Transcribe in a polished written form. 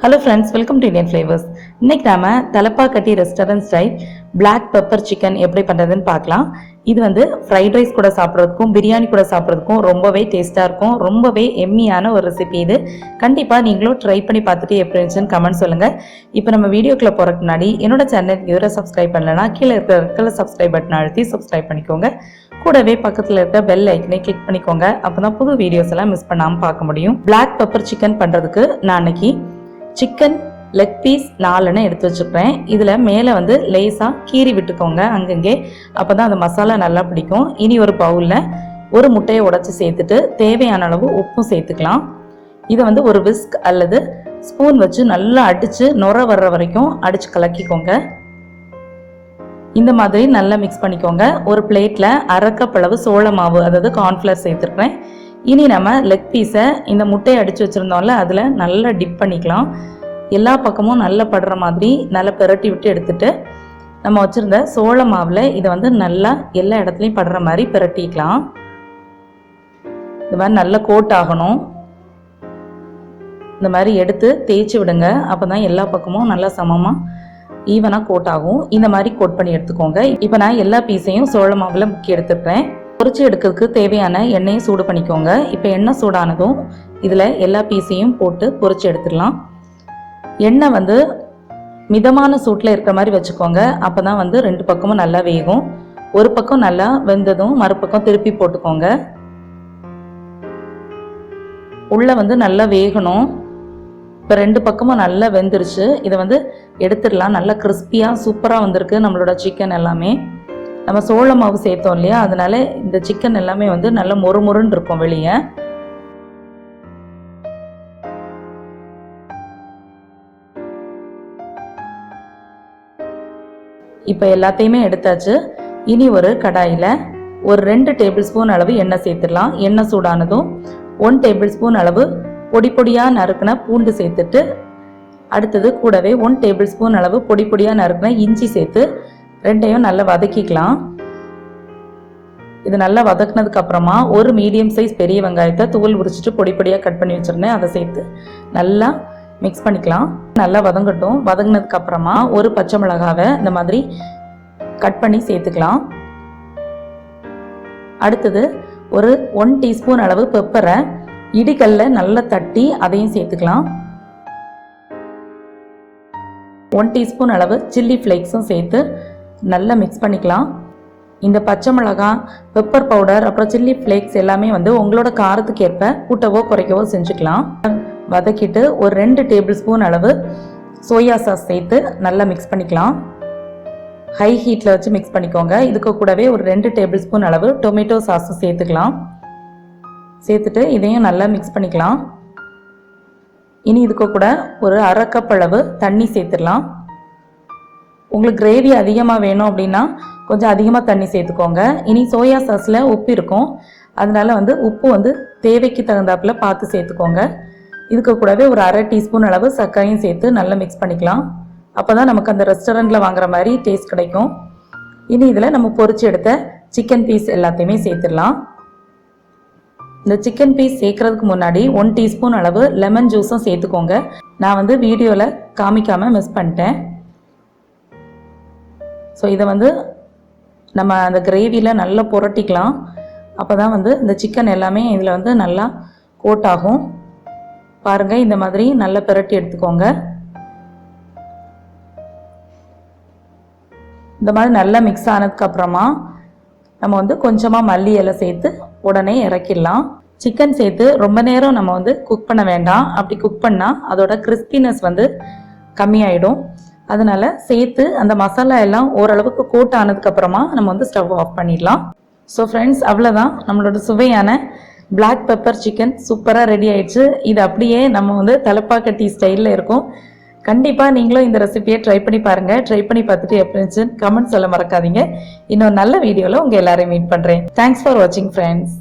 Hello friends, welcome to Indian Flavors. இன்னைக்கு நாம Thalappakatti restaurant style black pepper chicken எப்படி பண்றதுன்னு பார்க்கலாம். இது வந்து ஃப்ரைட் ரைஸ் கூட சாப்பிடுறதுக்கும் பிரியாணி கூட சாப்பிடுறதுக்கும் ரொம்பவே டேஸ்டா இருக்கும். ரொம்பவே எம்மியான ஒரு ரெசிபி இது. கண்டிப்பா நீங்களும் ட்ரை பண்ணி பார்த்துட்டு எப்படி இருந்துச்சுன்னு கமெண்ட் சொல்லுங்க. இப்போ நம்ம வீடியோக்குள்ள போறதுக்கு முன்னாடி என்னோட சேனலுக்கு இதுவரை சப்ஸ்கிரைப் பண்ணலனா கீழ இருக்கிற சப்ஸ்கிரைப் பட்டன் அழுத்தி சப்ஸ்கிரைப் பண்ணிக்கோங்க. கூடவே பக்கத்துல இருக்க பெல் ஐக்கனை கிளிக் பண்ணிக்கோங்க. அப்பதான் புது வீடியோஸ் எல்லாம் மிஸ் பண்ணாம பார்க்க முடியும். black pepper chicken பண்றதுக்கு நான் இன்னைக்கு சிக்கன் லெக் பீஸ் 4 எடுத்து வச்சுக்கிறேன். இதில் மேலே வந்து லேசாக கீறி விட்டுக்கோங்க அங்கங்கே, அப்போ தான் அந்த மசாலா நல்லா பிடிக்கும். இனி ஒரு பவுலில் ஒரு முட்டையை உடைச்சி சேர்த்துட்டு தேவையான அளவு உப்பும் சேர்த்துக்கலாம். இதை வந்து ஒரு விஸ்க் அல்லது ஸ்பூன் வச்சு நல்லா அடித்து நுர வர்ற வரைக்கும் அடித்து கலக்கிக்கோங்க. இந்த மாதிரி நல்லா மிக்ஸ் பண்ணிக்கோங்க. ஒரு பிளேட்டில் 1/2 கப் அளவு சோள மாவு அதாவது கார்ன்ஃப்ளவர் சேர்த்துருக்கேன். இனி நம்ம லெக் பீஸை இந்த முட்டையை அடித்து வச்சுருந்தோம்ல அதில் நல்லா டிப் பண்ணிக்கலாம். எல்லா பக்கமும் நல்லா படுற மாதிரி நல்லா பிரட்டி விட்டு எடுத்துட்டு நம்ம வச்சுருந்த சோள மாவில் இதை வந்து நல்லா எல்லா இடத்துலையும் படுற மாதிரி பிரட்டிக்கலாம். இந்த மாதிரி நல்லா கோட் ஆகணும். இந்த மாதிரி எடுத்து தேய்ச்சி விடுங்க. அப்போ தான் எல்லா பக்கமும் நல்லா சமமாக ஈவனாக கோட் ஆகும். இந்த மாதிரி கோட் பண்ணி எடுத்துக்கோங்க. இப்போ நான் எல்லா பீஸையும் சோள மாவில் முக்கி எடுத்துக்கிறேன். பொரிச்சு எடுக்கிறதுக்கு தேவையான எண்ணெயை சூடு பண்ணிக்கோங்க. இப்போ எண்ணெய் சூடானதும் இதில் எல்லா பீஸையும் போட்டு பொரிச்சு எடுத்துடலாம். எண்ணெய் வந்து மிதமான சூட்டில் இருக்கிற மாதிரி வச்சுக்கோங்க. அப்போ தான் வந்து 2 பக்கமும் நல்லா வேகும். ஒரு பக்கம் நல்லா வெந்ததும் மறுபக்கம் திருப்பி போட்டுக்கோங்க. உள்ள வந்து நல்லா வேகணும். இப்போ 2 பக்கமும் நல்லா வெந்துருச்சு. இதை வந்து எடுத்துடலாம். நல்லா கிறிஸ்பியாக சூப்பராக வந்திருக்கு நம்மளோட சிக்கன் எல்லாமே. நம்ம சோள மாவு சேர்த்தோம் இல்லையா, அதனால இந்த சிக்கன் எல்லாமே வந்து நல்ல மொறுமொறுன்னு இருக்கும் வெளியே. இப்போ எல்லாத்தையுமே எடுத்தாச்சு. இனி ஒரு கடாயில் ஒரு 2 டேபிள் ஸ்பூன் அளவு எண்ணெய் சேர்த்துடலாம். எண்ணெய் சூடானதும் 1 டேபிள் ஸ்பூன் அளவு பொடி பொடியாக நறுக்கின பூண்டு சேர்த்துட்டு அடுத்தது கூடவே 1 டேபிள் ஸ்பூன் அளவு பொடி பொடியாக நறுக்கின இஞ்சி சேர்த்து ரெண்டையும் நல்லா வதக்கிக்கலாம். இது நல்லா வதக்குனதுக்கு அப்புறமா ஒரு மீடியம் சைஸ் பெரிய வெங்காயத்தை தூள் உரிச்சிட்டு பொடி பொடியாக கட் பண்ணி வச்சிருந்தேன். அதை சேர்த்து நல்லா மிக்ஸ் பண்ணிக்கலாம். நல்லா வதங்கட்டும். வதங்கினதுக்கு அப்புறமா ஒரு பச்சை மிளகாவை இந்த மாதிரி கட் பண்ணி சேர்த்துக்கலாம். அடுத்தது ஒரு 1 டீஸ்பூன் அளவு பெப்பரை இடிகல்ல நல்லா தட்டி அதையும் சேர்த்துக்கலாம். 1 டீஸ்பூன் அளவு சில்லி ஃப்ளேக்ஸும் சேர்த்து நல்லா மிக்ஸ் பண்ணிக்கலாம். இந்த பச்சை மிளகாய், பெப்பர் பவுடர், அப்புறம் சில்லி ஃப்ளேக்ஸ் எல்லாமே வந்து உங்களோட காரத்துக்கு ஏற்ப கூட்டவோ குறைக்கவோ செஞ்சுக்கலாம். வதக்கிட்டு ஒரு 2 டேபிள் ஸ்பூன் அளவு சோயா சாஸ் சேர்த்து நல்லா மிக்ஸ் பண்ணிக்கலாம். ஹை ஹீட்டில் வச்சு மிக்ஸ் பண்ணிக்கோங்க. இதுக்கு கூடவே ஒரு 2 டேபிள் ஸ்பூன் அளவு டொமேட்டோ சாஸும் சேர்த்துக்கலாம். சேர்த்துட்டு இதையும் நல்லா மிக்ஸ் பண்ணிக்கலாம். இனி இதுக்கு கூட ஒரு 1/2 கப் அளவு தண்ணி சேர்த்துடலாம். உங்களுக்கு கிரேவி அதிகமாக வேணும் அப்படின்னா கொஞ்சம் அதிகமாக தண்ணி சேர்த்துக்கோங்க. இனி சோயா சாஸில் உப்பு இருக்கும், அதனால வந்து உப்பு வந்து தேவைக்கு தகுந்தாப்புல பார்த்து சேர்த்துக்கோங்க. இதுக்கு கூடவே ஒரு 1/2 டீஸ்பூன் அளவு சர்க்கரையும் சேர்த்து நல்லா மிக்ஸ் பண்ணிக்கலாம். அப்போ தான் நமக்கு அந்த ரெஸ்டாரண்ட்டில் வாங்குற மாதிரி டேஸ்ட் கிடைக்கும். இனி இதில் நம்ம பொரிச்சு எடுத்த சிக்கன் பீஸ் எல்லாத்தையுமே சேர்த்துடலாம். இந்த சிக்கன் பீஸ் சேர்க்கறதுக்கு முன்னாடி 1 டீஸ்பூன் அளவு லெமன் ஜூஸும் சேர்த்துக்கோங்க. நான் வந்து வீடியோவில் காமிக்காமல் மிஸ் பண்ணிட்டேன். ஸோ இதை வந்து நம்ம அந்த கிரேவியில் நல்லா புரட்டிக்கலாம். அப்போ தான் வந்து இந்த சிக்கன் எல்லாமே இதில் வந்து நல்லா கோட் ஆகும். பாருங்கள், இந்த மாதிரி நல்லா பிரட்டி எடுத்துக்கோங்க. இந்த மாதிரி நல்லா மிக்ஸ் ஆனதுக்கப்புறமா நம்ம வந்து கொஞ்சமாக மல்லி இலை சேர்த்து உடனே இறக்கிடலாம். சிக்கன் சேர்த்து ரொம்ப நேரம் நம்ம வந்து குக் பண்ண வேண்டாம். அப்படி குக் பண்ணால் அதோட கிறிஸ்பினஸ் வந்து கம்மியாயிடும். அதனால சேர்த்து அந்த மசாலா எல்லாம் ஓரளவுக்கு கோட் ஆனதுக்கப்புறமா நம்ம வந்து ஸ்டவ் ஆஃப் பண்ணிடலாம். ஸோ ஃப்ரெண்ட்ஸ், அவ்வளோதான் நம்மளோட சுவையான black pepper சிக்கன் சூப்பராக ரெடி ஆயிடுச்சு. இது அப்படியே நம்ம வந்து தலப்பாக்கட்டி ஸ்டைலில் இருக்கும். கண்டிப்பாக நீங்களும் இந்த ரெசிபியை ட்ரை பண்ணி பாருங்கள். ட்ரை பண்ணி பார்த்துட்டு எப்படி இருந்துச்சுன்னு கமெண்ட் சொல்ல மறக்காதீங்க. இன்னொரு நல்ல வீடியோவில் உங்கள் எல்லாரையும் மீட் பண்ணுறேன். தேங்க்ஸ் ஃபார் வாட்சிங் ஃப்ரெண்ட்ஸ்.